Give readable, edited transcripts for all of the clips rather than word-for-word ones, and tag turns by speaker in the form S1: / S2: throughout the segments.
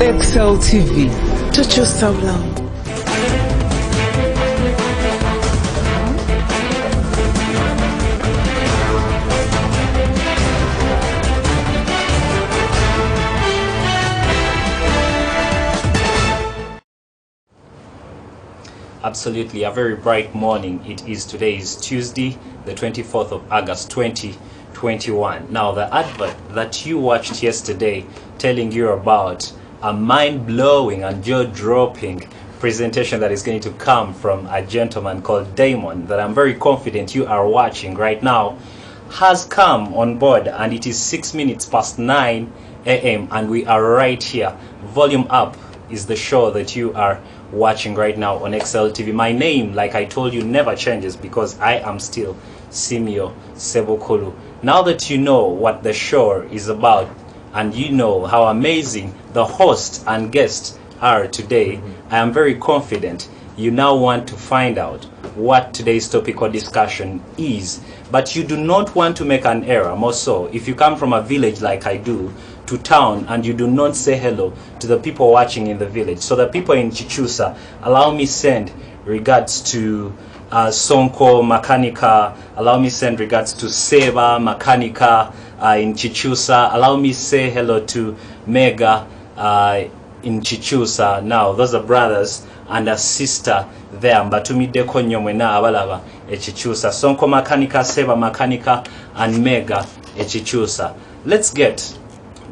S1: Excel TV. Touch yourself now.
S2: Absolutely, a very bright morning. Today is Tuesday, the 24th of August 2021. Now, the advert that you watched yesterday telling you about a mind-blowing and jaw-dropping presentation that is going to come from a gentleman called Damon, that I'm very confident you are watching right now, has come on board, and it is 6 minutes past 9 a.m. and we are right here. Volume Up is the show that you are watching right now on XL TV. My name, like I told you, never changes because I am still Simeo Sebokulu. Now that you know what the show is about and you know how amazing the host and guests are today, I am very confident you now want to find out what today's topic or discussion is. But you do not want to make an error. More so, if you come from a village like I do to town and you do not say hello to the people watching in the village. So the people in Chichusa, allow me send regards to Sonko Makanika, allow me send regards to Seba Makanika in Chichusa, allow me say hello to Mega in Chichusa. Now those are brothers and a sister there. Mbatumi deko nyomwena abalaba echichusa. Sonko Makanika, Seba Makanika, and Mega echichusa. Let's get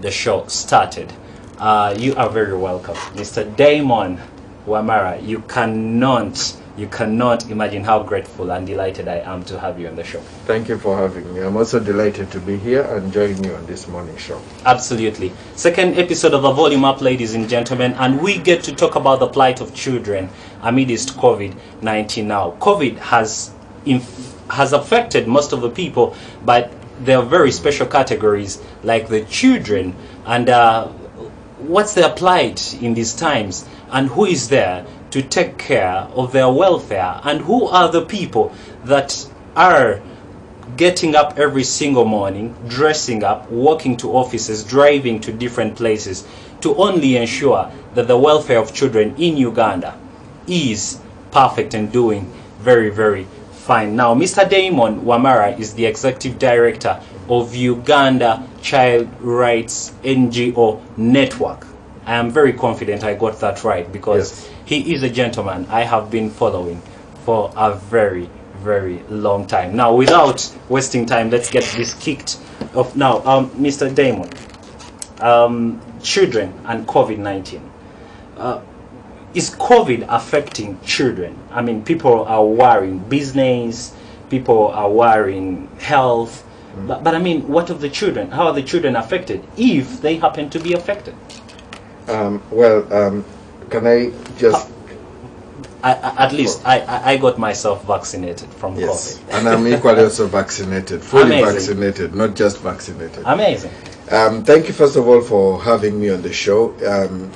S2: the show started. You are very welcome, Mr. Damon Wamara. You cannot imagine how grateful and delighted I am to have you on the show.
S3: Thank you for having me. I'm also delighted to be here and join you on this morning show.
S2: Absolutely. Second episode of the Volume Up, ladies and gentlemen, and we get to talk about the plight of children amidst COVID-19 now. COVID has affected most of the people, but there are very special categories like the children, and what's their plight in these times, and who is there to take care of their welfare, and who are the people that are getting up every single morning, dressing up, walking to offices, driving to different places to only ensure that the welfare of children in Uganda is perfect and doing very, very fine. Now, Mr. Damon Wamara is the Executive Director of Uganda Child Rights NGO Network. I am very confident I got that right because he is a gentleman I have been following for a very, very long time. Now, without wasting time, let's get this kicked off now. Mr. Damon, children and COVID-19. Is COVID affecting children? I mean, people are worrying business, people are worrying health, but I mean, what of the children? How are the children affected if they happen to be affected?
S3: Can I just...
S2: At least I got myself vaccinated from COVID.
S3: And I'm equally also vaccinated, fully vaccinated, not just vaccinated.
S2: Amazing.
S3: Thank you first of all for having me on the show.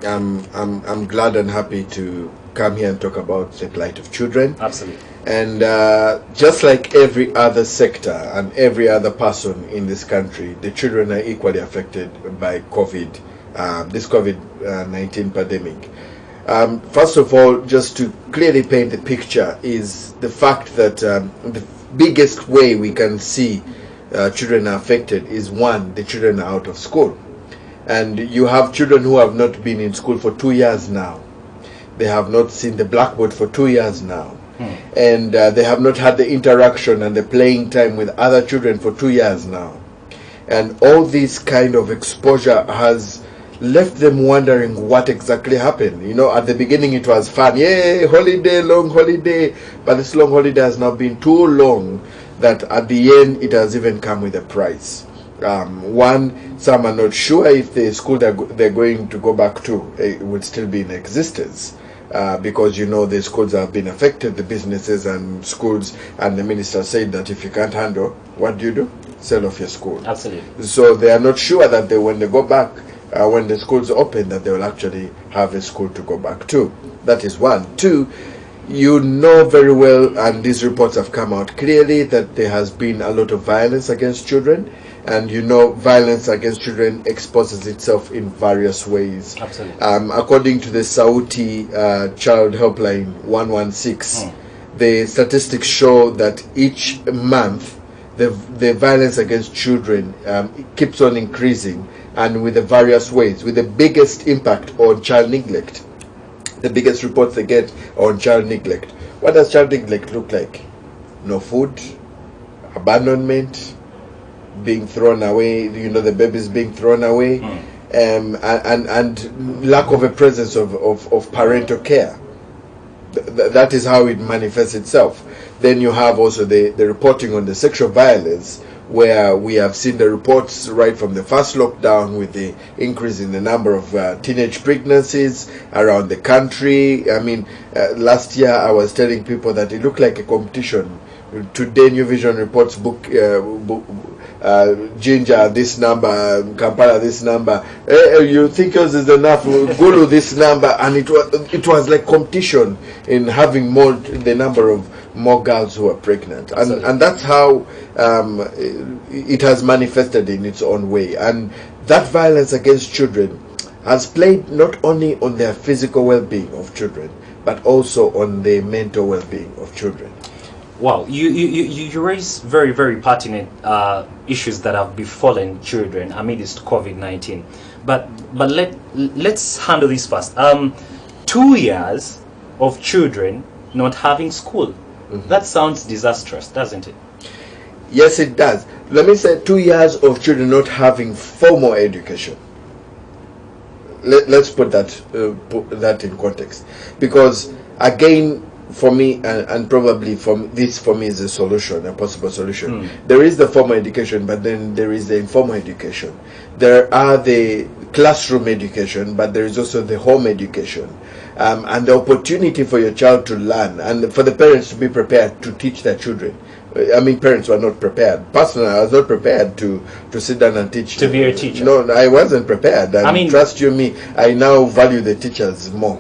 S3: I'm glad and happy to come here and talk about the plight of children.
S2: Absolutely.
S3: And just like every other sector and every other person in this country, the children are equally affected by COVID, this COVID-19 pandemic. First of all, just to clearly paint the picture, is the fact that the biggest way we can see children are affected is, one, the children are out of school. And you have children who have not been in school for 2 years now. They have not seen the blackboard for 2 years now. And they have not had the interaction and the playing time with other children for 2 years now. And all this kind of exposure has left them wondering what exactly happened. You know, at the beginning it was fun, yay, holiday, long holiday, but this long holiday has now been too long that at the end it has even come with a price. One, some are not sure if the school they're going to go back to would still be in existence, because you know the schools have been affected, the businesses and schools, and the minister said that if you can't handle, what do? Sell off your school.
S2: Absolutely.
S3: So they are not sure that when they go back, when the schools open, that they will actually have a school to go back to. That is one. Two, you know very well, and these reports have come out clearly, that there has been a lot of violence against children, and violence against children exposes itself in various ways.
S2: Absolutely.
S3: According to the Sauti Child Helpline 116, the statistics show that each month the violence against children keeps on increasing, and with the various ways, with the biggest impact on child neglect. The biggest reports they get on child neglect. What does child neglect look like? No food, abandonment, being thrown away, the babies being thrown away, and lack of a presence of parental care. That is how it manifests itself. Then you have also the reporting on the sexual violence, where we have seen the reports right from the first lockdown, with the increase in the number of teenage pregnancies around the country. I mean, last year I was telling people that it looked like a competition. Today New Vision reports Ginger this number, Kampala this number. You think yours is enough? Gulu this number, and it was like competition in having the number of more girls who are pregnant, and that's how it has manifested in its own way. And that violence against children has played not only on their physical well-being of children, but also on the mental well-being of children.
S2: Wow, you raise very, very pertinent issues that have befallen children amidst COVID-19. But let's handle this first. 2 years of children not having school. That sounds disastrous, doesn't it?
S3: Yes, it does. Let me say 2 years of children not having formal education. Let's put that in context, because again, for me, and probably for me is a solution, a possible solution. There is the formal education, but then there is the informal education. There are the classroom education, but there is also the home education, and the opportunity for your child to learn, and for the parents to be prepared to teach their children. I mean, parents were not prepared. Personally, I was not prepared to sit down and teach.
S2: To be a teacher?
S3: No, I wasn't prepared. And I mean, trust you me, I now value the teachers more.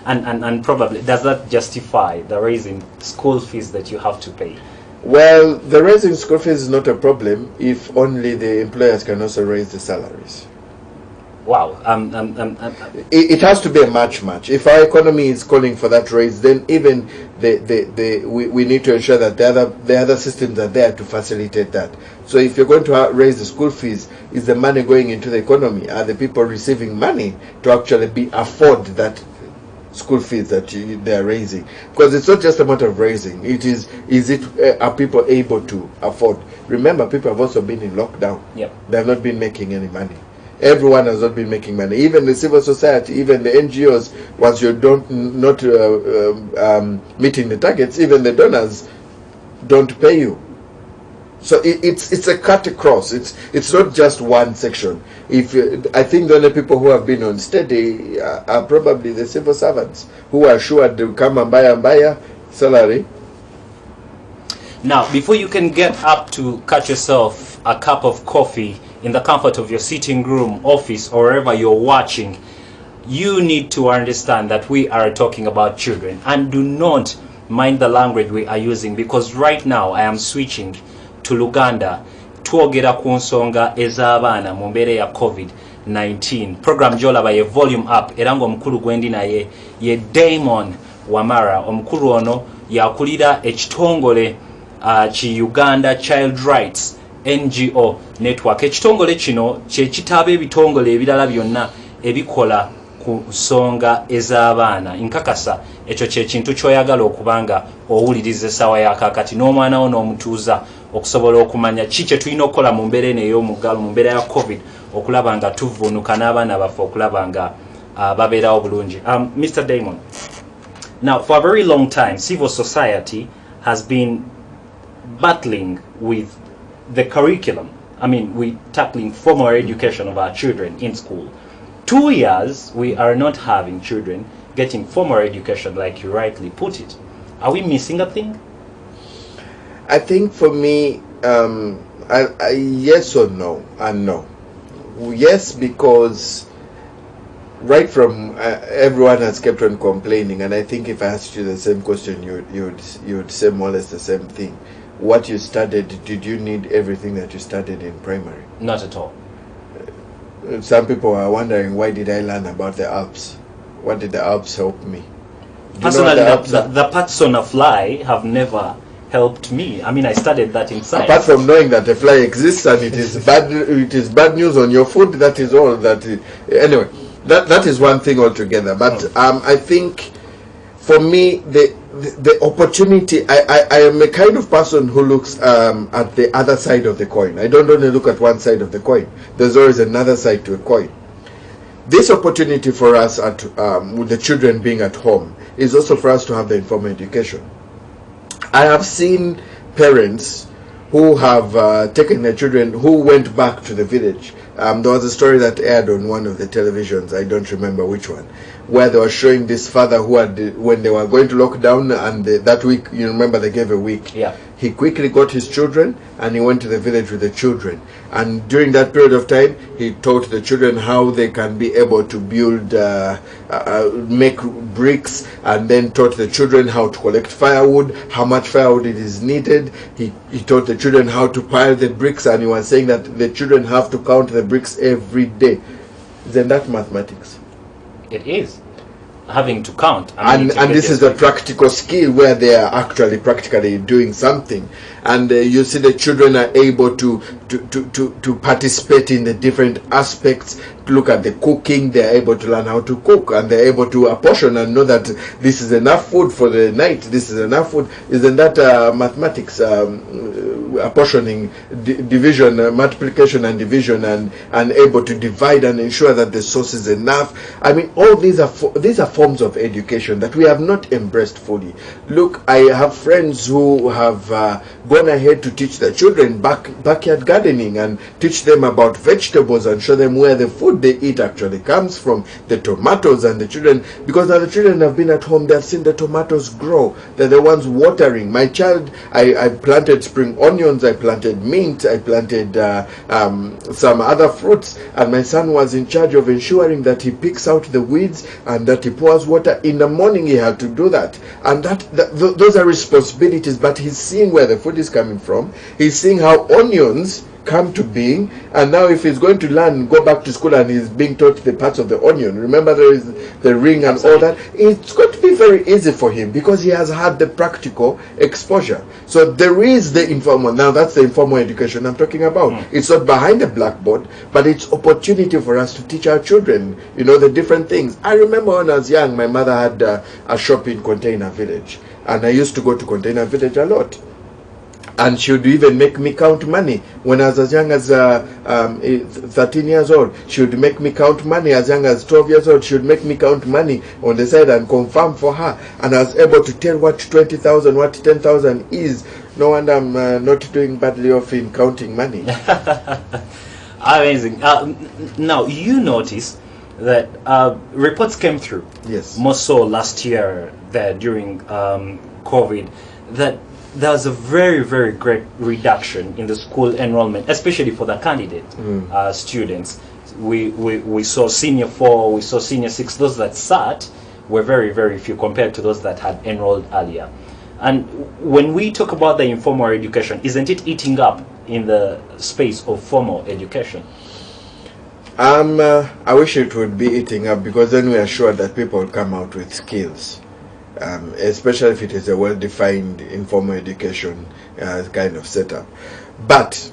S2: And probably, does that justify the raising school fees that you have to pay?
S3: Well, the raising school fees is not a problem if only the employers can also raise the salaries.
S2: Wow.
S3: It has to be a match. If our economy is calling for that raise, then even we need to ensure that the other systems are there to facilitate that. So if you're going to raise the school fees, is the money going into the economy? Are the people receiving money to actually afford that school fees that they are raising? Because it's not just a matter of raising. Are people able to afford? Remember, people have also been in lockdown.
S2: Yep.
S3: They have not been making any money. Everyone has not been making money. Even the civil society, even the NGOs, once you're not meeting the targets, even the donors don't pay you. So it's a cut across. It's not just one section. I think the only people who have been on steady are probably the civil servants, who are sure to come and buy a salary.
S2: Now, before you can get up to catch yourself a cup of coffee in the comfort of your sitting room, office, or wherever you're watching, you need to understand that we are talking about children. And do not mind the language we are using, because right now I am switching to Uganda. Twogera ku nsonga ez'abaana mu mbeera ya COVID-19. Program gy'olaba ye volume up, era ng'omukulu gwendi naye ye Damon Wamara. Omukulu ono yakulira ekitongole ki Uganda Child Rights NGO network. Ekitongole kino kye kitaba ebitongole ebirala byonna ebikola ku nsonga ez'abaana. Nkakasa ekyo kye kintu ky'oyagala okubanga owuliriza essaawa ya kaakati n'omwana wo n'omutuuza okusobola okumanya ki kye tulina okukola mu mbeera eno ey'omuggalo, mu mbeera ya COVID, okulaba nga tuvvuunuka n'abaana baffe okulaba nga babeerawo bulungi. Mr. Damon, now for a very long time civil society has been battling with the curriculum. I mean, we're tackling formal education of our children in school. 2 years we are not having children getting formal education, like you rightly put it. Are we missing a thing?
S3: I think for me, yes or no, and no. Yes, because right from everyone has kept on complaining, and I think if I asked you the same question, you would say more or less the same thing. what you studied, did you need everything that you studied in primary?
S2: Not at all.
S3: Some people are wondering, why did I learn about the Alps? What did the Alps help me?
S2: Personally, the parts on a fly have never helped me. I mean, I studied that in science.
S3: Apart from knowing that a fly exists and it is bad news on your food, that is all that. Anyway, that is one thing altogether. But I think for me, the opportunity, I am a kind of person who looks at the other side of the coin. I don't only look at one side of the coin. There's always another side to a coin. This opportunity for us with the children being at home is also for us to have the informal education. I have seen parents who have taken their children who went back to the village. There was a story that aired on one of the televisions, I don't remember which one, where they were showing this father who had, when they were going to lock down, and that week, you remember they gave a week.
S2: Yeah.
S3: He quickly got his children and he went to the village with the children. And during that period of time, he taught the children how they can be able to build, make bricks, and then taught the children how to collect firewood, how much firewood it is needed. He taught the children how to pile the bricks, and he was saying that the children have to count the bricks every day. Isn't that mathematics?
S2: It is. Having to count.
S3: And this is a practical skill where they are actually practically doing something. And you see the children are able to participate in the different aspects, to look at the cooking. They're able to learn how to cook, and they're able to apportion and know that this is enough food for the night, this is enough food. Isn't that mathematics, apportioning, division, multiplication and division, and able to divide and ensure that the source is enough? I mean, all these are forms of education that we have not embraced fully. Look, I have friends who have gone ahead to teach their children backyard gardening and teach them about vegetables and show them where the food they eat actually comes from, the tomatoes, and the children, because now the children have been at home, they have seen the tomatoes grow, they're the ones watering. My child, I planted spring onions, I planted mint, I planted some other fruits, and my son was in charge of ensuring that he picks out the weeds and that he pours water. In the morning he had to do that, and those are responsibilities. But he's seeing where the food is coming from, he's seeing how onions come to being, and now if he's going to learn, go back to school, and he's being taught the parts of the onion, remember there is the ring and all that, it's going to be very easy for him because he has had the practical exposure. So there is the informal. Now that's the informal education I'm talking about. It's not behind the blackboard, but it's opportunity for us to teach our children, the different things. I remember when I was young, my mother had a shop in Container Village, and I used to go to Container Village a lot. And she would even make me count money. When I was as young as 13 years old, she would make me count money. As young as 12 years old, she would make me count money on the side and confirm for her. And I was able to tell what 20,000, what 10,000 is. No wonder I'm not doing badly off in counting money.
S2: Amazing. Now, you notice that reports came through,
S3: yes,
S2: more so last year there during COVID, that there was a very, very great reduction in the school enrollment, especially for the candidate students. We saw senior 4, we saw senior 6. Those that sat were very, very few compared to those that had enrolled earlier. And when we talk about the informal education, isn't it eating up in the space of formal education?
S3: I wish it would be eating up, because then we are sure that people will come out with skills. Especially if it is a well-defined informal education kind of setup. But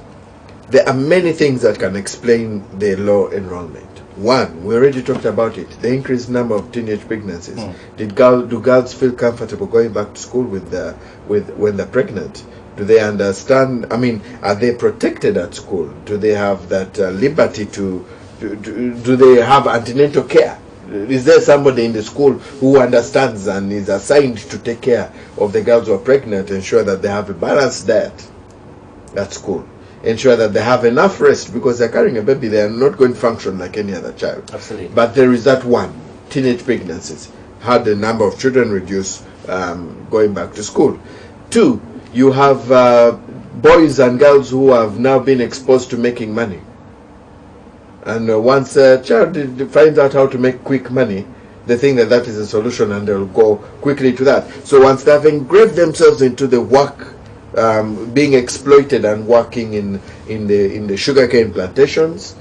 S3: there are many things that can explain the low enrollment. One, we already talked about it, the increased number of teenage pregnancies. Do girls feel comfortable going back to school when they're pregnant? Do they understand? I mean, are they protected at school? Do they have that liberty do they have antenatal care? Is there somebody in the school who understands and is assigned to take care of the girls who are pregnant, ensure that they have a balanced diet at school, ensure that they have enough rest, because they're carrying a baby, they are not going to function like any other child.
S2: Absolutely.
S3: But there is that one, teenage pregnancies, had the number of children reduce going back to school. Two, you have boys and girls who have now been exposed to making money. And once a child finds out how to make quick money, they think that is a solution, and they'll go quickly to that. So once they've engraved themselves into the work being exploited and working in the sugarcane plantations,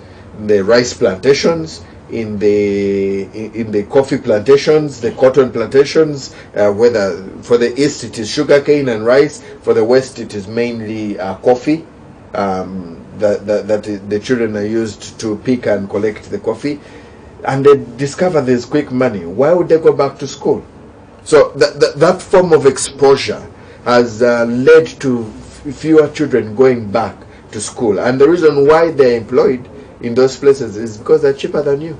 S3: the rice plantations, in the coffee plantations, the cotton plantations. Whether for the east it is sugarcane and rice, for the west it is mainly coffee. That the children are used to pick and collect the coffee, and they discover there's quick money. Why would they go back to school? So that form of exposure has led to fewer children going back to school, and the reason why they're employed in those places is because they're cheaper than you.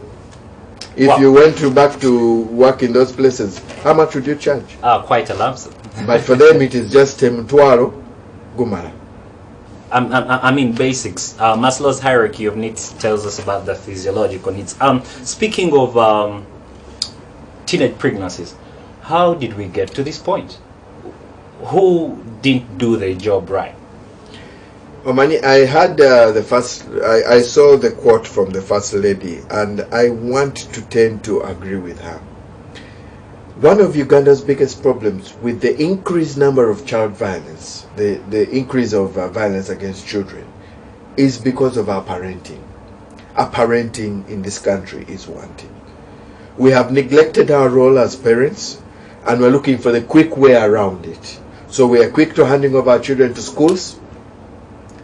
S3: If you went back to work in those places, how much would you charge?
S2: Quite a lump sum.
S3: But for them it is just mtwaro gumara.
S2: I mean basics. Maslow's hierarchy of needs tells us about the physiological needs. Speaking of teenage pregnancies, how did we get to this point? Who didn't do their job right?
S3: Omani, I had I saw the quote from the First Lady, and I want to tend to agree with her. One of Uganda's biggest problems with the increased number of child violence, the increase of violence against children, is because of our parenting. Our parenting in this country is wanting. We have neglected our role as parents, and we're looking for the quick way around it. So we are quick to handing over our children to schools,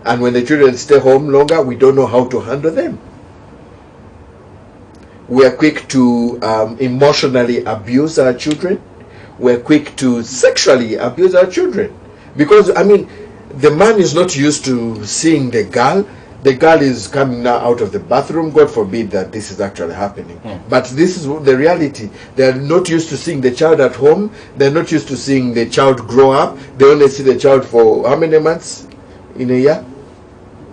S3: and when the children stay home longer, we don't know how to handle them. We are quick to emotionally abuse our children. We're quick to sexually abuse our children. Because, I mean, the man is not used to seeing the girl. The girl is coming now out of the bathroom. God forbid that this is actually happening. But this is the reality. They're not used to seeing the child at home. They're not used to seeing the child grow up. They only see the child for how many months in a year?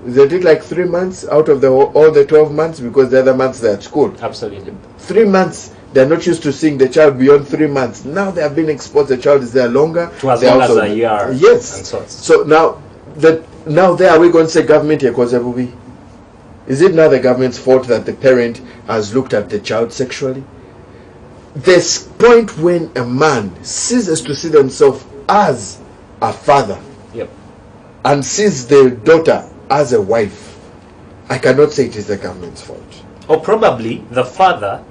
S3: They did like 3 months out of all the 12 months, because the other months they're at school.
S2: Absolutely.
S3: 3 months. They're not used to seeing the child beyond 3 months. Now they have been exposed. The child is there longer.
S2: To as long as a year.
S3: Yes. So now there are we going to say government here because everybody? Is it now the government's fault that the parent has looked at the child sexually? There's point when a man ceases to see themselves as a father, and sees the daughter as a wife. I cannot say it is the government's fault.
S2: Or probably the father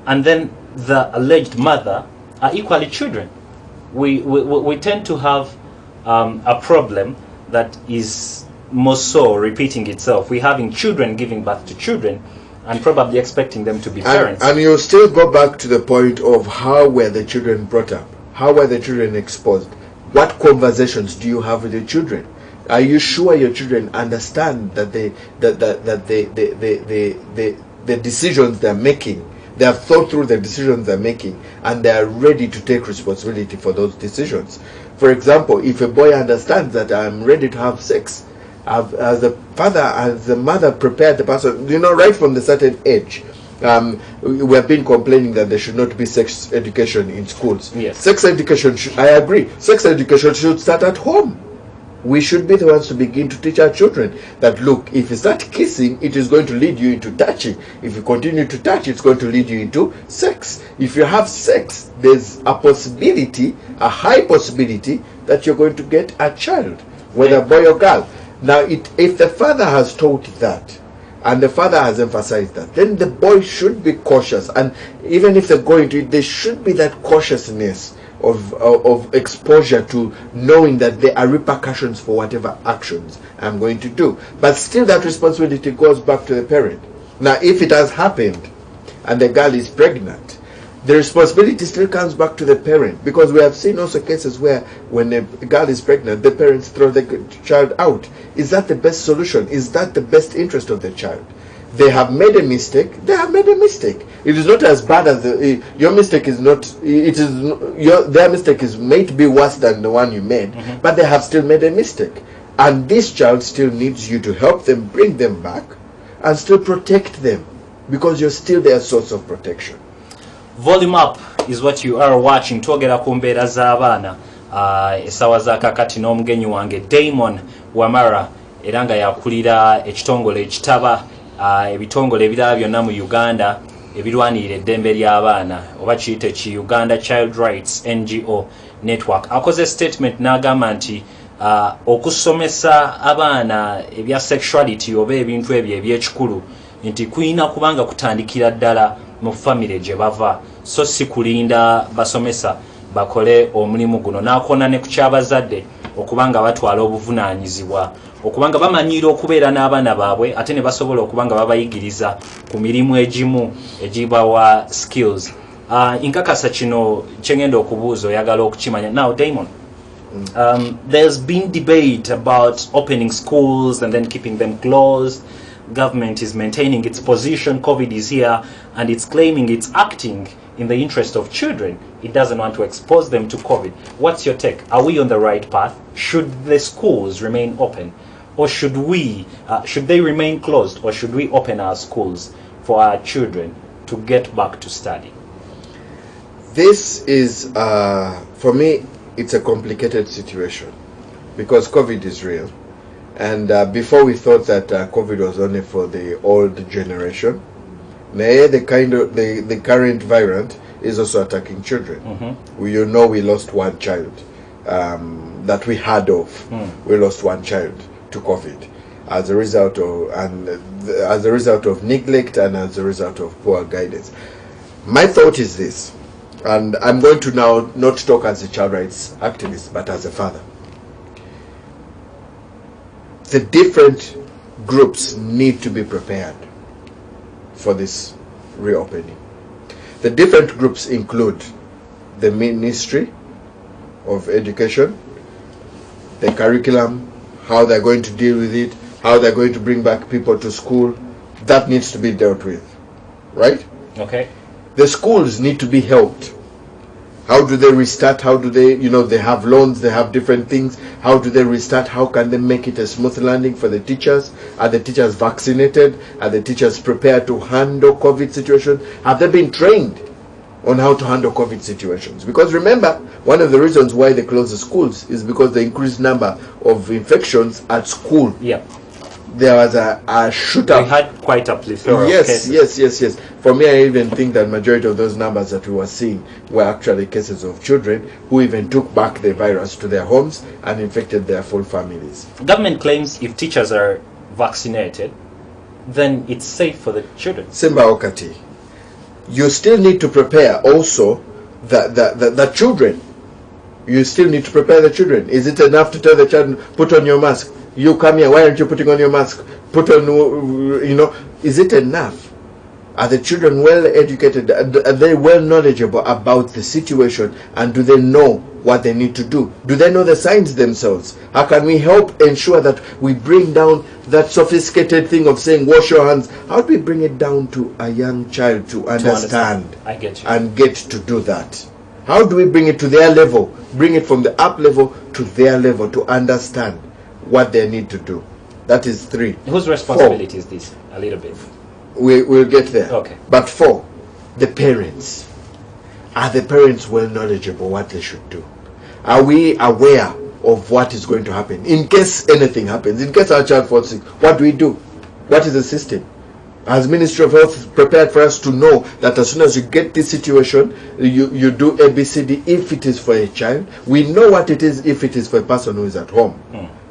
S2: and then the alleged mother are equally children. We tend to have a problem that is more so repeating itself. We're having children giving birth to children and probably expecting them to be parents.
S3: And you still go back to the point of how were the children brought up? How were the children exposed? What conversations do you have with your children? Are you sure your children understand that the decisions they're making, they have thought through the decisions they're making, and they are ready to take responsibility for those decisions? For example, if a boy understands that I'm ready to have sex, as a father, as a mother, prepared the person, right from the certain age. We have been complaining that there should not be sex education in schools.
S2: Yes.
S3: Sex education, I agree, sex education should start at home. We should be the ones to begin to teach our children that, look, if you start kissing, it is going to lead you into touching. If you continue to touch, it's going to lead you into sex. If you have sex, there's a possibility, a high possibility, that you're going to get a child, whether boy or girl. Now, if the father has taught that, and the father has emphasized that, then the boy should be cautious. And even if they're going to it, there should be that cautiousness of exposure to knowing that there are repercussions for whatever actions I'm going to do. But still that responsibility goes back to the parent. Now, if it has happened and the girl is pregnant, the responsibility still comes back to the parent, because we have seen also cases where when a girl is pregnant, the parents throw the child out. Is that the best solution? Is that the best interest of the child? They have made a mistake. They have made a mistake. It is not as bad as your mistake is not. It is their mistake is may be worse than the one you made, but they have still made a mistake, and this child still needs you to help them, bring them back, and still protect them, because you're still their source of protection.
S2: Volume up is what you are watching. Twogera ku mbeera z'abaana esawa za kakati n'omugenyi wange Damon Wamara era nga yakulira ekitongole ekitaba ebitongole ebirala byonna mu Uganda ebirwanirira eddembe ly'abaana oba kiyite ki Uganda Child Rights NGO Network. Akoze statement n'agamba nti okusomesa abaana ebya sexuality oba ebintu ebyo ebyekikulu nti kuyina kubanga kutandikira ddala mu family gye bava, so si kulinda basomesa bakole omulimu guno. N'akona ne ku kyabazadde okubanga batwala obuvunaanyizibwa, okubanga bamanyira okubeera n'abaana baabwe ate ne basobola okubanga babayigiriza ku mirimu egimu egibawa skills. Nkakasa kino kyengenda okubuuza oyagala okukimanya. Now Damon, there's been debate about opening schools and then keeping them closed. Government is maintaining its position. COVID is here and it's claiming it's acting in the interest of children. It doesn't want to expose them to COVID. What's your take? Are we on the right path? Should the schools remain open, or should they remain closed, or should we open our schools for our children to get back to study?
S3: This is, for me, it's a complicated situation because COVID is real. And before we thought that COVID was only for the old generation, the current variant is also attacking children. We lost one child that we heard of. We lost one child to COVID as a result of neglect and as a result of poor guidance. My thought is this, and I'm going to now not talk as a child rights activist, but as a father. The different groups need to be prepared for this reopening. The different groups include the Ministry of Education, the curriculum, how they're going to deal with it, how they're going to bring back people to school. That needs to be dealt with, right?
S2: Okay.
S3: The schools need to be helped. How do they restart? How do they, they have loans, they have different things. How do they restart? How can they make it a smooth landing for the teachers? Are the teachers vaccinated? Are the teachers prepared to handle COVID situation? Have they been trained on how to handle COVID situations? Because remember, one of the reasons why they close the schools is because the increased number of infections at school.
S2: Yeah.
S3: There was a shootout.
S2: We had quite a plethora
S3: yes,
S2: of cases.
S3: Yes. For me, I even think that majority of those numbers that we were seeing were actually cases of children who even took back the virus to their homes and infected their full families.
S2: Government claims if teachers are vaccinated, then it's safe for the children.
S3: Simba Okati, you still need to prepare also the children. You still need to prepare the children. Is it enough to tell the child, put on your mask? You come here, why aren't you putting on your mask? Put on, is it enough? Are the children well educated? Are they well knowledgeable about the situation? And do they know what they need to do? Do they know the signs themselves? How can we help ensure that we bring down that sophisticated thing of saying wash your hands? How do we bring it down to a young child to understand
S2: I get you.
S3: and get to do that? How do we bring it to their level? Bring it from the up level to their level to understand what they need to do. That is 3.
S2: Whose responsibility is this? A little bit.
S3: We'll get there.
S2: Okay.
S3: But 4, the parents. Are the parents well knowledgeable what they should do? Are we aware of what is going to happen? In case anything happens, in case our child falls sick, what do we do? What is the system? Has Ministry of Health prepared for us to know that as soon as you get this situation, you do ABCD if it is for a child? We know what it is if it is for a person who is at home.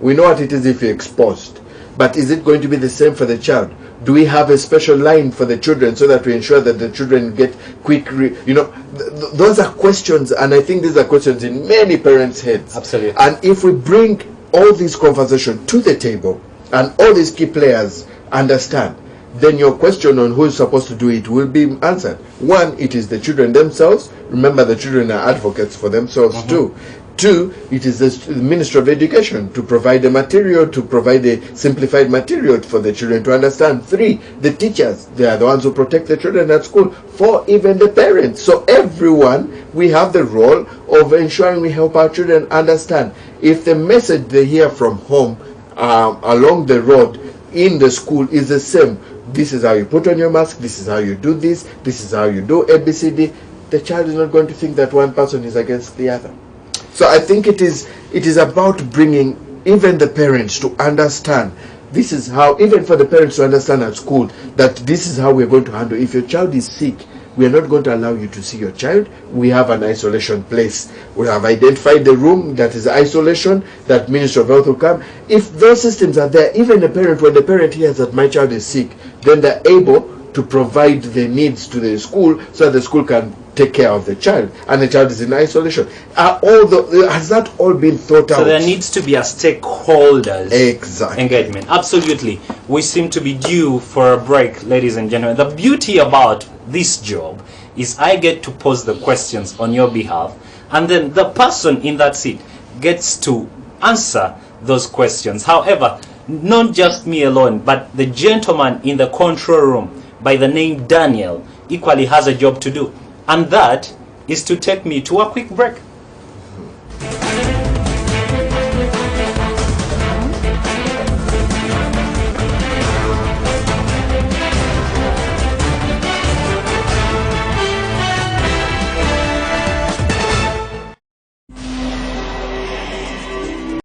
S3: We know what it is if you're exposed. But is it going to be the same for the child? Do we have a special line for the children so that we ensure that the children get quick, those are questions, and I think these are questions in many parents' heads.
S2: Absolutely.
S3: And if we bring all these conversations to the table and all these key players understand, then your question on who is supposed to do it will be answered. 1, it is the children themselves. Remember, the children are advocates for themselves too. 2, it is the Ministry of Education to provide the material, to provide a simplified material for the children to understand. 3, the teachers, they are the ones who protect the children at school. 4, even the parents. So everyone, we have the role of ensuring we help our children understand. If the message they hear from home along the road in the school is the same, this is how you put on your mask, this is how you do this is how you do ABCD, the child is not going to think that one person is against the other. So I think it is about bringing even the parents to understand. This is how, even for the parents to understand at school, that this is how we're going to handle. If your child is sick, we are not going to allow you to see your child. We have an isolation place. We have identified the room that is isolation, that Ministry of Health will come. If those systems are there, even a parent, when the parent hears that my child is sick, then they're able to provide the needs to the school so that the school can take care of the child, and the child is in isolation. Has that all been thought out?
S2: So there needs to be a stakeholders
S3: exactly
S2: engagement. Absolutely. We seem to be due for a break, ladies and gentlemen. The beauty about this job is I get to pose the questions on your behalf, and then the person in that seat gets to answer those questions. However, not just me alone, but the gentleman in the control room by the name Daniel equally has a job to do. And that is to take me to a quick break.